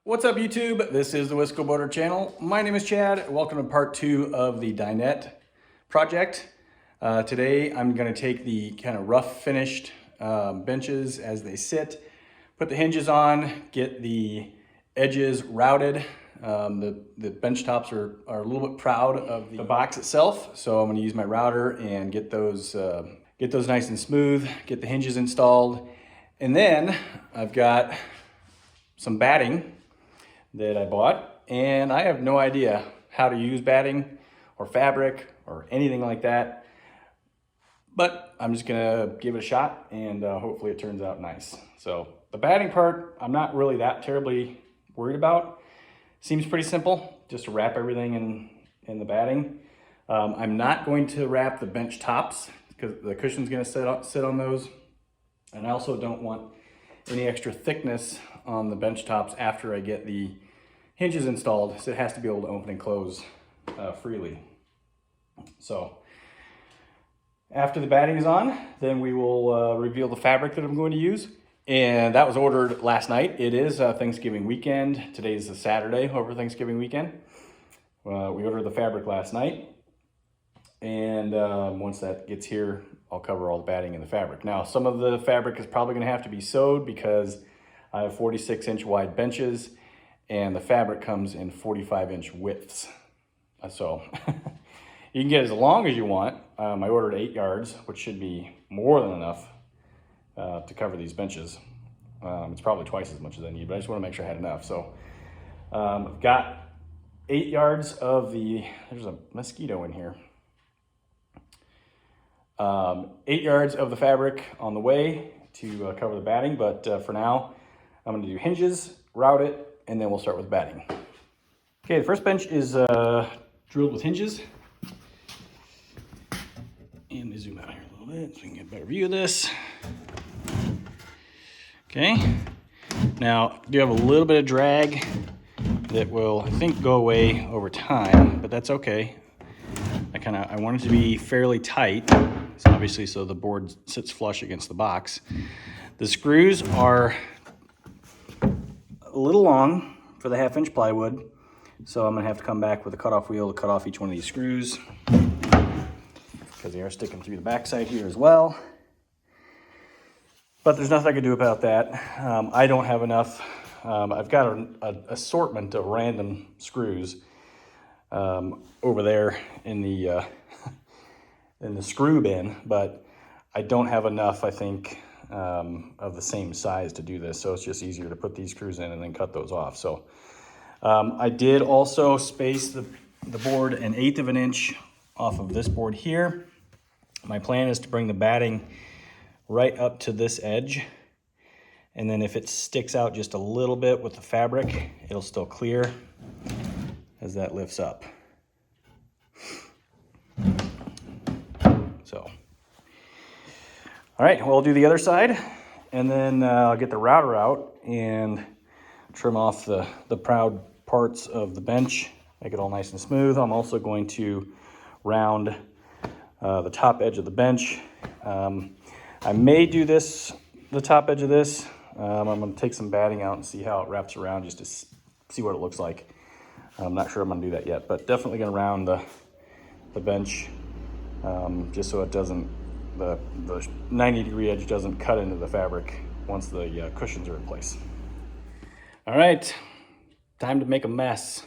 What's up YouTube? This is the Wisco Boater channel. My name is Chad. Welcome to part 2 of the dinette project. Today I'm going to take the kind of rough finished benches as they sit, put the hinges on, get the edges routed. The bench tops are a little bit proud of the box itself, so I'm going to use my router and get those nice and smooth, get the hinges installed, and then I've got some batting that I bought, and I have no idea how to use batting or fabric or anything like that, but I'm just gonna give it a shot and hopefully it turns out nice. So the batting part, I'm not really that terribly worried about. Seems pretty simple, just to wrap everything in the batting. I'm not going to wrap the bench tops because the cushion's gonna sit on those, and I also don't want any extra thickness on the bench tops after I get the hinges installed, so it has to be able to open and close freely. So after the batting is on, then we will reveal the fabric that I'm going to use. And that was ordered last night. It is Thanksgiving weekend. Today is a Saturday over Thanksgiving weekend. We ordered the fabric last night, and once that gets here, I'll cover all the batting and the fabric. Now, some of the fabric is probably gonna have to be sewed because I have 46-inch wide benches and the fabric comes in 45-inch widths. So you can get as long as you want. I ordered 8 yards, which should be more than enough to cover these benches. It's probably twice as much as I need, but I just wanna make sure I had enough. So I've got 8 yards of there's a mosquito in here. 8 yards of the fabric on the way to cover the batting, but for now, I'm gonna do hinges, route it, and then we'll start with batting. Okay, the first bench is drilled with hinges. And zoom out here a little bit so we can get a better view of this. Okay, now I do have a little bit of drag that will, I think, go away over time, but that's okay. I want it to be fairly tight, so obviously so the board sits flush against the box. The screws are a little long for the 1/2-inch plywood, so I'm gonna have to come back with a cutoff wheel to cut off each one of these screws because they are sticking through the backside here as well. But there's nothing I can do about that. I don't have enough. I've got an assortment of random screws over there in the screw bin, but I don't have enough, I think, of the same size to do this, so it's just easier to put these screws in and then cut those off. So I did also space the board 1/8 of an inch off of this board here. My plan is to bring the batting right up to this edge, and then if it sticks out just a little bit with the fabric, it'll still clear as that lifts up. So all right, well, I'll do the other side, and then I'll get the router out and trim off the proud parts of the bench, make it all nice and smooth. I'm also going to round the top edge of the bench. I may do the top edge of this. I'm gonna take some batting out and see how it wraps around just to see what it looks like. I'm not sure I'm gonna do that yet, but definitely gonna round the bench just so it doesn't, the 90-degree edge doesn't cut into the fabric once the cushions are in place. All right, time to make a mess.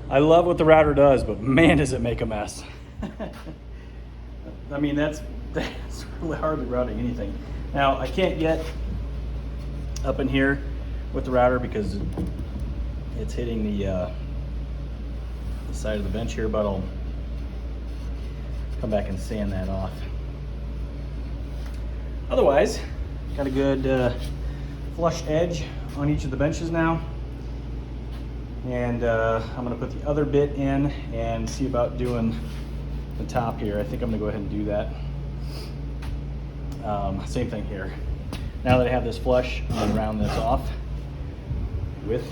I love what the router does, but man, does it make a mess. I mean, that's really hardly routing anything. Now, I can't get up in here with the router because it's hitting the side of the bench here, but I'll come back and sand that off. Otherwise, got a good flush edge on each of the benches now. And I'm gonna put the other bit in and see about doing the top here. I think I'm gonna go ahead and do that. Same thing here. Now that I have this flush, I'm gonna round this off with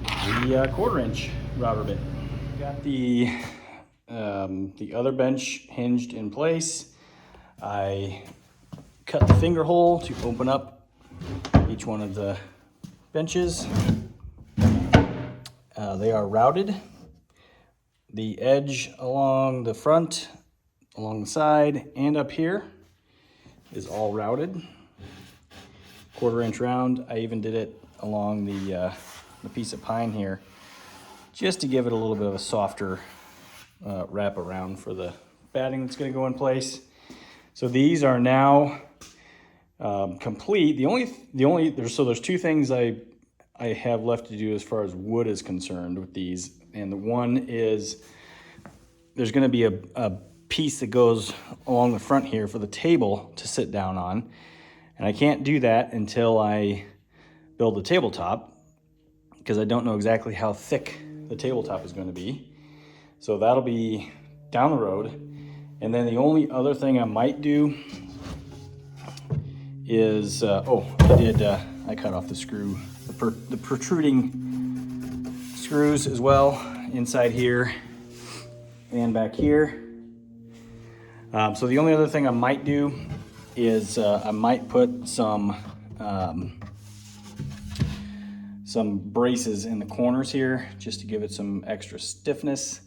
the 1/4 inch router bit. Got the other bench hinged in place. I cut the finger hole to open up each one of the benches. They are routed. The edge along the front, along the side, and up here is all routed. 1/4 inch round. I even did it along the piece of pine here, just to give it a little bit of a softer wrap around for the batting that's going to go in place. So these are now complete. There's two things I have left to do as far as wood is concerned with these, and the one is there's going to be a piece that goes along the front here for the table to sit down on, and I can't do that until I build the tabletop, because I don't know exactly how thick the tabletop is going to be. So that'll be down the road. And then the only other thing I might do is, I cut off the screw, the protruding screws as well, inside here and back here. So the only other thing I might do is I might put some braces in the corners here, just to give it some extra stiffness.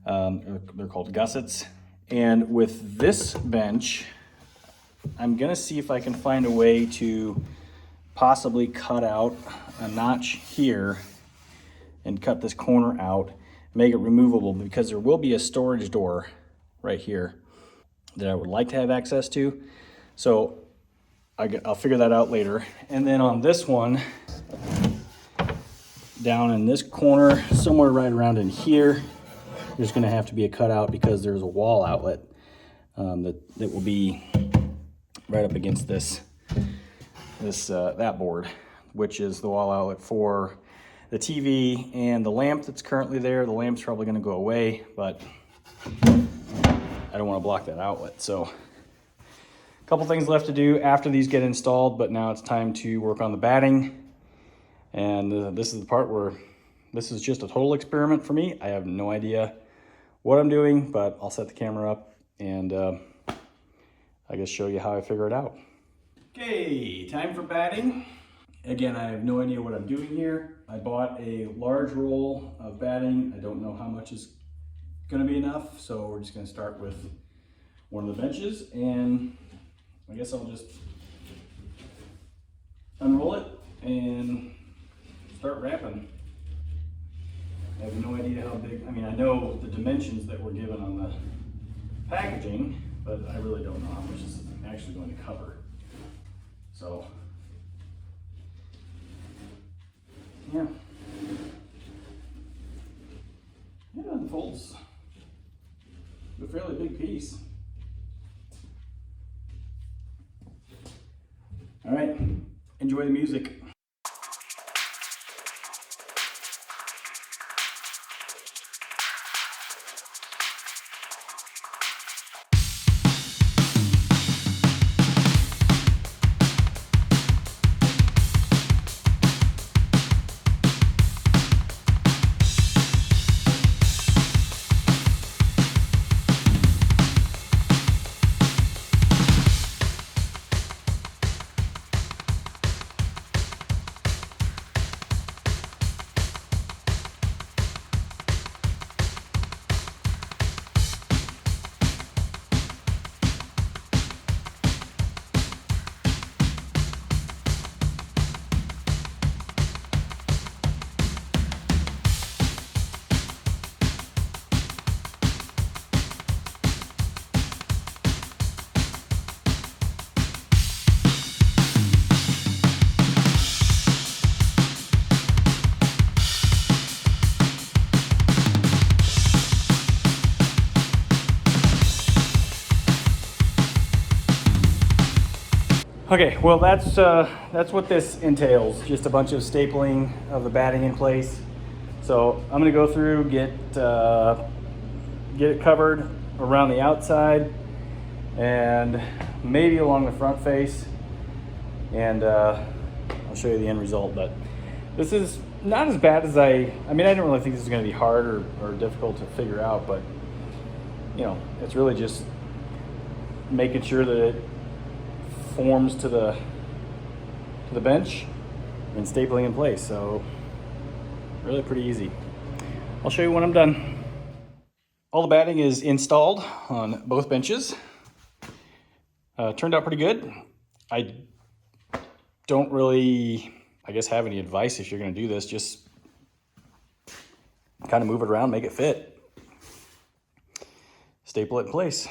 They're called gussets. And with this bench, I'm gonna see if I can find a way to possibly cut out a notch here and cut this corner out, make it removable, because there will be a storage door right here that I would like to have access to. So I'll figure that out later. And then on this one, down in this corner, somewhere right around in here, there's gonna have to be a cutout, because there's a wall outlet that will be right up against that board, which is the wall outlet for the TV and the lamp that's currently there. The lamp's probably gonna go away, but I don't wanna block that outlet. So a couple things left to do after these get installed, but now it's time to work on the batting. And this is the part where this is just a total experiment for me. I have no idea what I'm doing, but I'll set the camera up and I guess show you how I figure it out. Okay, time for batting. Again, I have no idea what I'm doing here. I bought a large roll of batting. I don't know how much is gonna be enough, so we're just gonna start with one of the benches, and I guess I'll just unroll it and start wrapping. I have no idea how big, I mean, I know the dimensions that were given on the packaging, but I really don't know how much this is actually going to cover. So, yeah. Yeah, it unfolds a fairly big piece. All right, enjoy the music. Okay, well that's what this entails. Just a bunch of stapling of the batting in place. So I'm gonna go through, get it covered around the outside and maybe along the front face, and I'll show you the end result. But this is not as bad as I mean, I didn't really think this was gonna be hard or difficult to figure out, but you know, it's really just making sure that it forms to the bench and stapling in place. So really pretty easy. I'll show you when I'm done. All the batting is installed on both benches. Turned out pretty good. I don't really, I guess, have any advice if you're gonna do this. Just kind of move it around, make it fit. Staple it in place.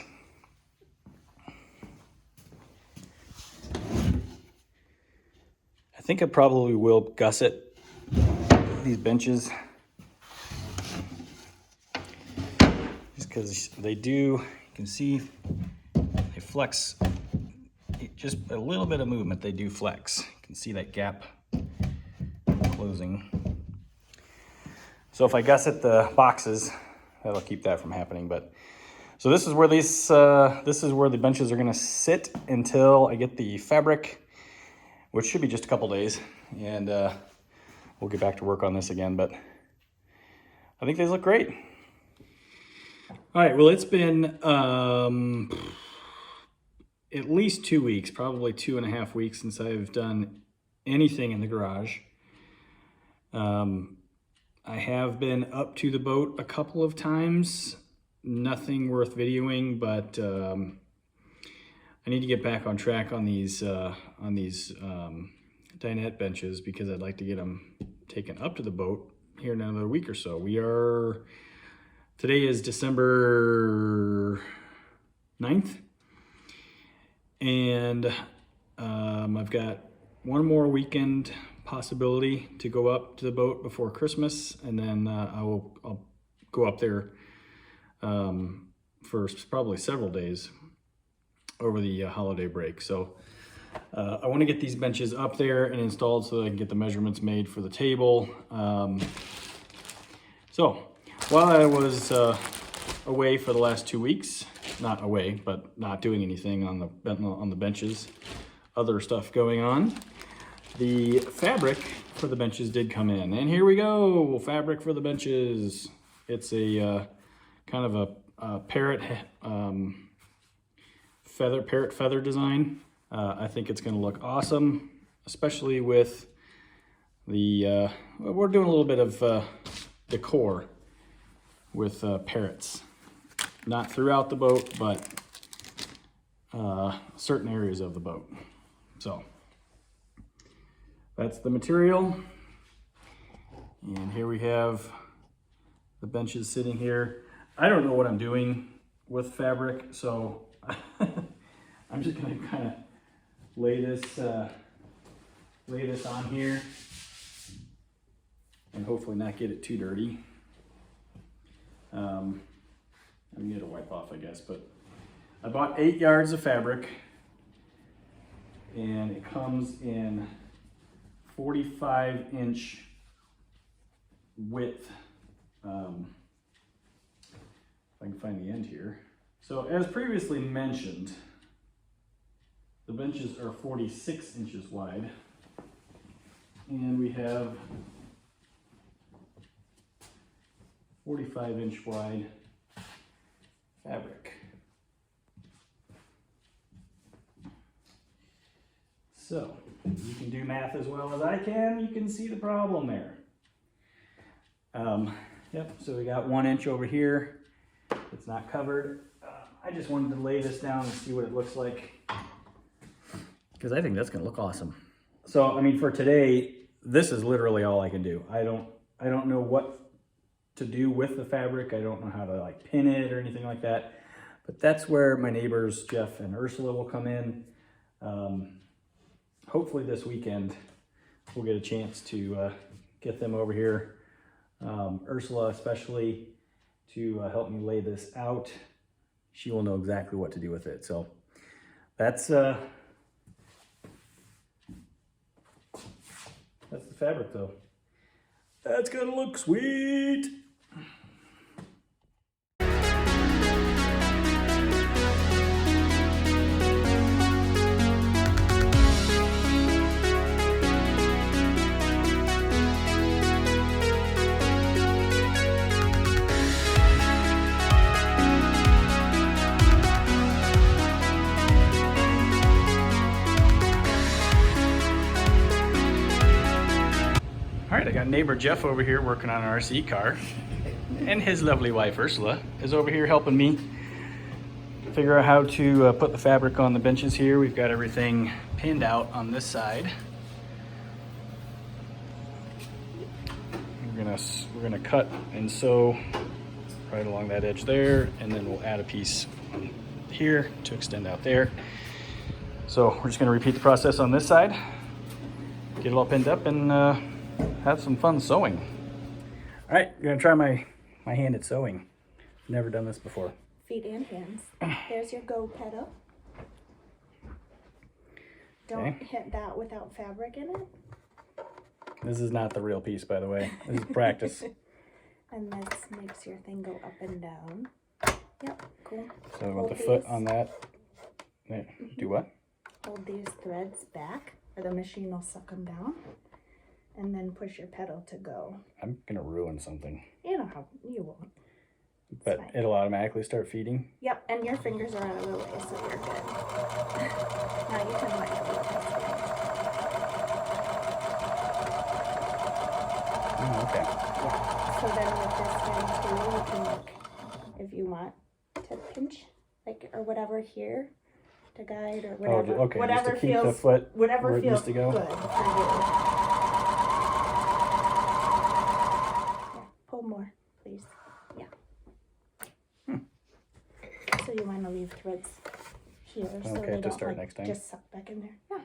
I think I probably will gusset these benches just because they do, you can see they flex, just a little bit of movement, they do flex. You can see that gap closing. So if I gusset the boxes, that'll keep that from happening. But so this is where this is where the benches are gonna sit until I get the fabric, which should be just a couple days, and we'll get back to work on this again. But I think these look great. All right, well, it's been at least 2 weeks, probably 2.5 weeks since I've done anything in the garage. I have been up to the boat a couple of times, nothing worth videoing, but I need to get back on track on these dinette benches, because I'd like to get them taken up to the boat here in another week or so. Today is December 9th, and I've got one more weekend possibility to go up to the boat before Christmas, and then I'll go up there for probably several days over the holiday break. So I want to get these benches up there and installed so that I can get the measurements made for the table. So while I was away for the last 2 weeks, not away, but not doing anything on the benches, other stuff going on, the fabric for the benches did come in. And here we go, fabric for the benches. It's a kind of a parrot feather design. I think it's gonna look awesome, especially with the, we're doing a little bit of decor with parrots. Not throughout the boat, but certain areas of the boat. So that's the material. And here we have the benches sitting here. I don't know what I'm doing with fabric, so I'm just gonna kind of lay this on here and hopefully not get it too dirty. I'm gonna get a wipe off, I guess, but I bought 8 yards of fabric, and it comes in 45-inch width. If I can find the end here. So as previously mentioned, the benches are 46 inches wide, and we have 45-inch wide fabric. So you can do math as well as I can. You can see the problem there. Yep, so we got 1 inch over here. It's not covered. I just wanted to lay this down and see what it looks like, because I think that's gonna look awesome. So, I mean, for today, this is literally all I can do. I don't know what to do with the fabric. I don't know how to like pin it or anything like that. But that's where my neighbors, Jeff and Ursula, will come in. Hopefully this weekend, we'll get a chance to get them over here. Ursula especially, to help me lay this out. She will know exactly what to do with it. So that's fabric though. That's gonna look sweet. All right, I got neighbor Jeff over here working on an RC car, and his lovely wife Ursula is over here helping me figure out how to put the fabric on the benches here. We've got everything pinned out on this side. We're gonna cut and sew right along that edge there, and then we'll add a piece on here to extend out there. So we're just gonna repeat the process on this side, get it all pinned up, and have some fun sewing. All right, I'm gonna try my hand at sewing. Never done this before. Feet and hands. There's your go pedal. Don't hit that without fabric in it. This is not the real piece, by the way. This is practice. And this makes your thing go up and down. Yep, cool. So I want the foot on that. There. Do what? Hold these threads back, or the machine will suck them down. And then push your pedal to go. I'm gonna ruin something. You know how you won't. But it'll automatically start feeding? Yep, and your fingers are out of the way, so you're good. Now you can let go. Okay. Yeah. So then with this thing too, you can look if you want to pinch, like, or whatever here to guide, or whatever. Oh, okay. Whatever just to keep feels, the foot whatever where it feels needs to go. good for you. Yeah, pull more, please. Yeah. So you want to leave threads here, so Okay, they to don't start next time. just suck back in there. Yeah.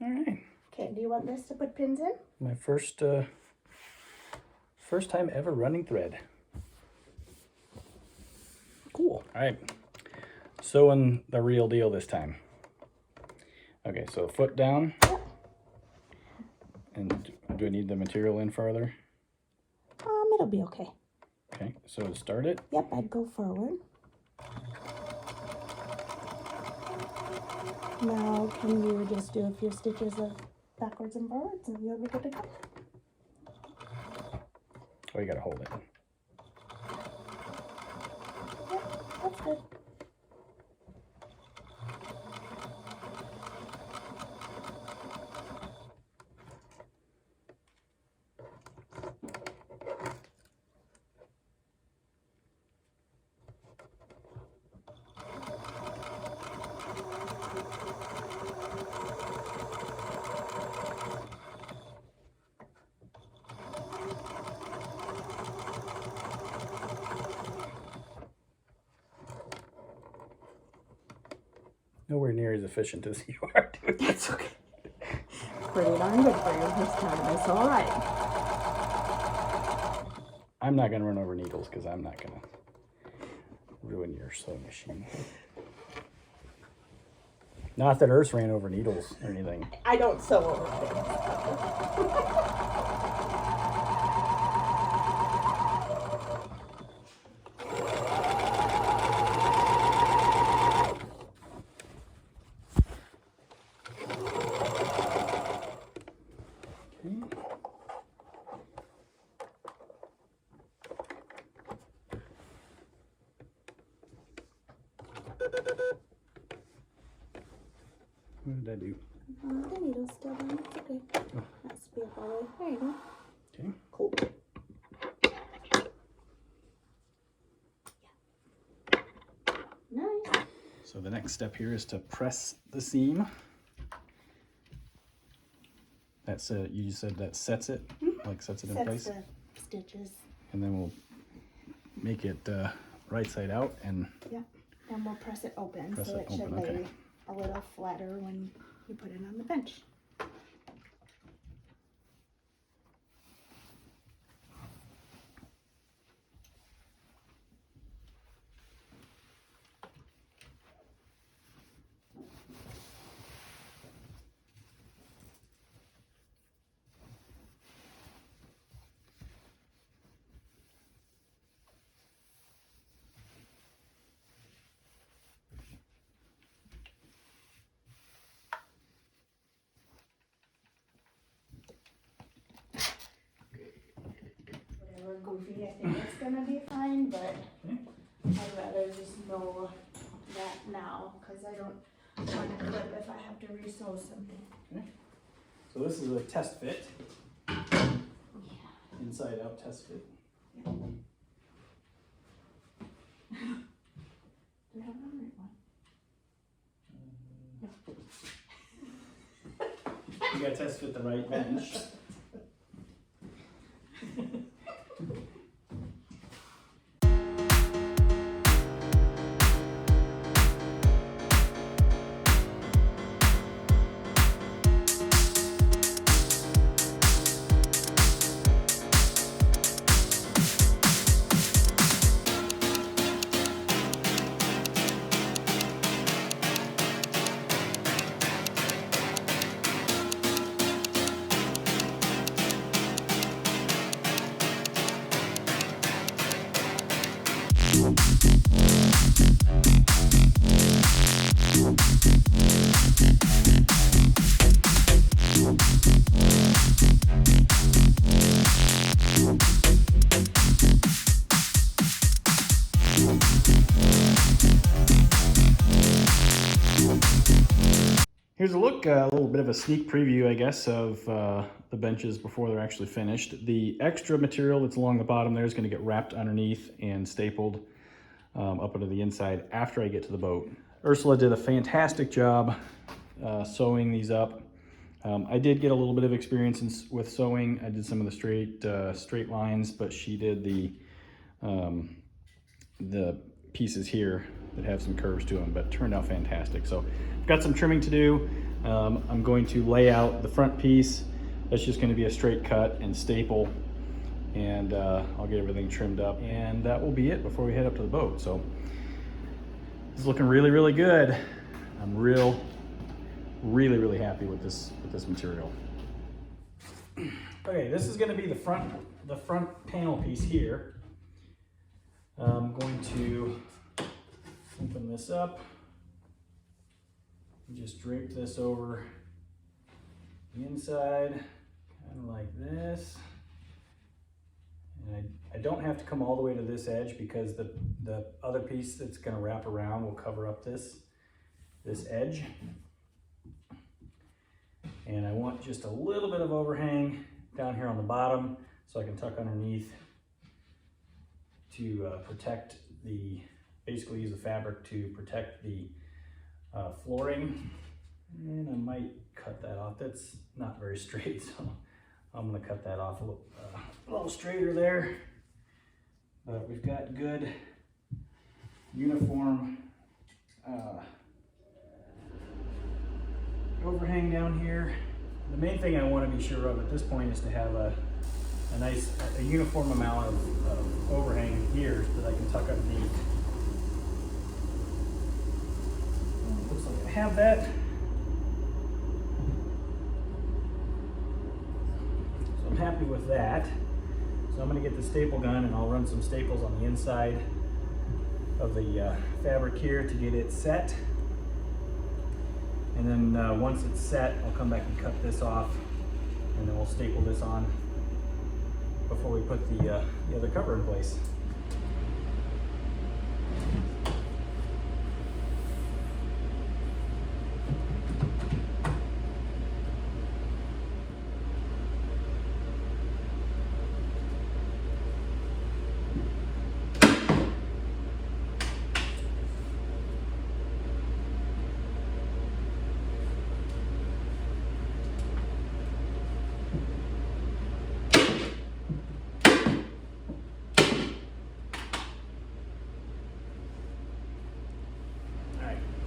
All right. Okay. Do you want this to put pins in? My first time ever running thread. Cool. All right. Sewing the real deal this time. Okay, so foot down. Yep. And do I need the material in farther? It'll be okay. Okay, so to start it. Yep, I'd go forward. Now, can you just do a few stitches of backwards and forwards, and you'll be good to go. Oh, you gotta hold it. Yep, that's good. Nowhere near as efficient as you are doing this. That's okay. Pretty darn good for your first time. It's all right. I'm not gonna run over needles because I'm not gonna ruin your sewing machine. Not that Earth ran over needles or anything. I don't sew over things. What did I do? The needle's still down. It's okay. Oh. Has to be up all the way. There you go. Okay. Cool. Nice. So the next step here is to press the seam. That's you said that sets it, like sets it in place. Sets the stitches. And then we'll make it right side out and Yeah. And we'll press it open Press so it it should open, lay okay. a little flatter when you put it on the bench. goofy, I think it's gonna be fine, but I'd rather just know that now, because I don't want to clip if I have to re-sew something. Okay. So this is a test fit. Yeah. Inside out test fit. Do I have the right one? You gotta test fit the right bench. Here's a look, a little bit of a sneak preview, I guess, of the benches before they're actually finished. The extra material that's along the bottom there is going to get wrapped underneath and stapled up into the inside after I get to the boat. Ursula did a fantastic job sewing these up. I did get a little bit of experience with sewing. I did some of the straight lines, but she did the pieces here that have some curves to them, but it turned out fantastic. So I've got some trimming to do. I'm going to lay out the front piece. That's just going to be a straight cut and staple, and I'll get everything trimmed up, and that will be it before we head up to the boat. So it's looking really, really good. I'm really happy with this material. Okay, this is going to be the front panel piece here. I'm going to open this up and just drape this over the inside, kind of like this. And I don't have to come all the way to this edge because the other piece that's going to wrap around will cover up this edge. And I want just a little bit of overhang down here on the bottom so I can tuck underneath to protect basically use the fabric to protect the flooring. And I might cut that off. That's not very straight, so I'm gonna cut that off a little straighter there. But we've got good uniform overhang down here. The main thing I want to be sure of at this point is to have a uniform amount of overhang here that I can tuck underneath. Looks like I have that. So I'm happy with that. So I'm going to get the staple gun and I'll run some staples on the inside of the fabric here to get it set. And then once it's set, I'll come back and cut this off, and then we'll staple this on before we put the other cover in place.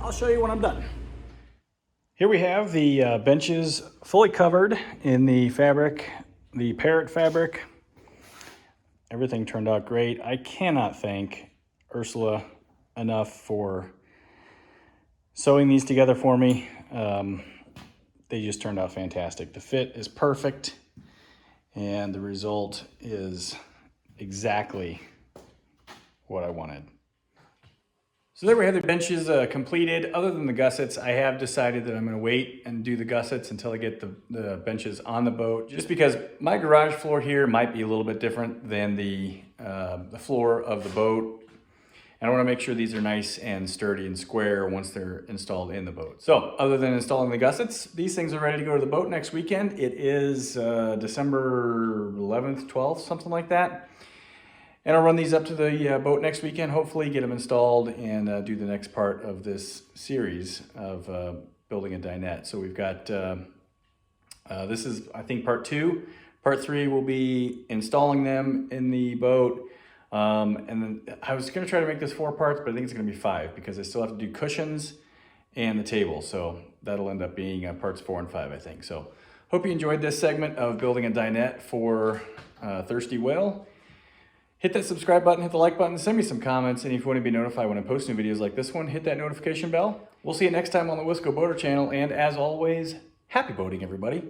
I'll show you when I'm done. Here we have the benches fully covered in the fabric, the parrot fabric. Everything turned out great. I cannot thank Ursula enough for sewing these together for me. They just turned out fantastic. The fit is perfect, and the result is exactly what I wanted. So there we have the benches completed. Other than the gussets, I have decided that I'm going to wait and do the gussets until I get the benches on the boat, just because my garage floor here might be a little bit different than the floor of the boat. And I want to make sure these are nice and sturdy and square once they're installed in the boat. So other than installing the gussets, these things are ready to go to the boat next weekend. It is December 11th, 12th, something like that. And I'll run these up to the boat next weekend, hopefully get them installed and do the next part of this series of building a dinette. So we've got, this is, I think, part 2. Part 3 will be installing them in the boat. And then I was going to try to make this 4 parts, but I think it's going to be 5 because I still have to do cushions and the table. So that'll end up being parts 4 and 5, I think. So hope you enjoyed this segment of building a dinette for Thirsty Whale. Hit that subscribe button, hit the like button, send me some comments, and if you want to be notified when I post new videos like this one, hit that notification bell. We'll see you next time on the Wisco Boater channel, and as always, happy boating, everybody.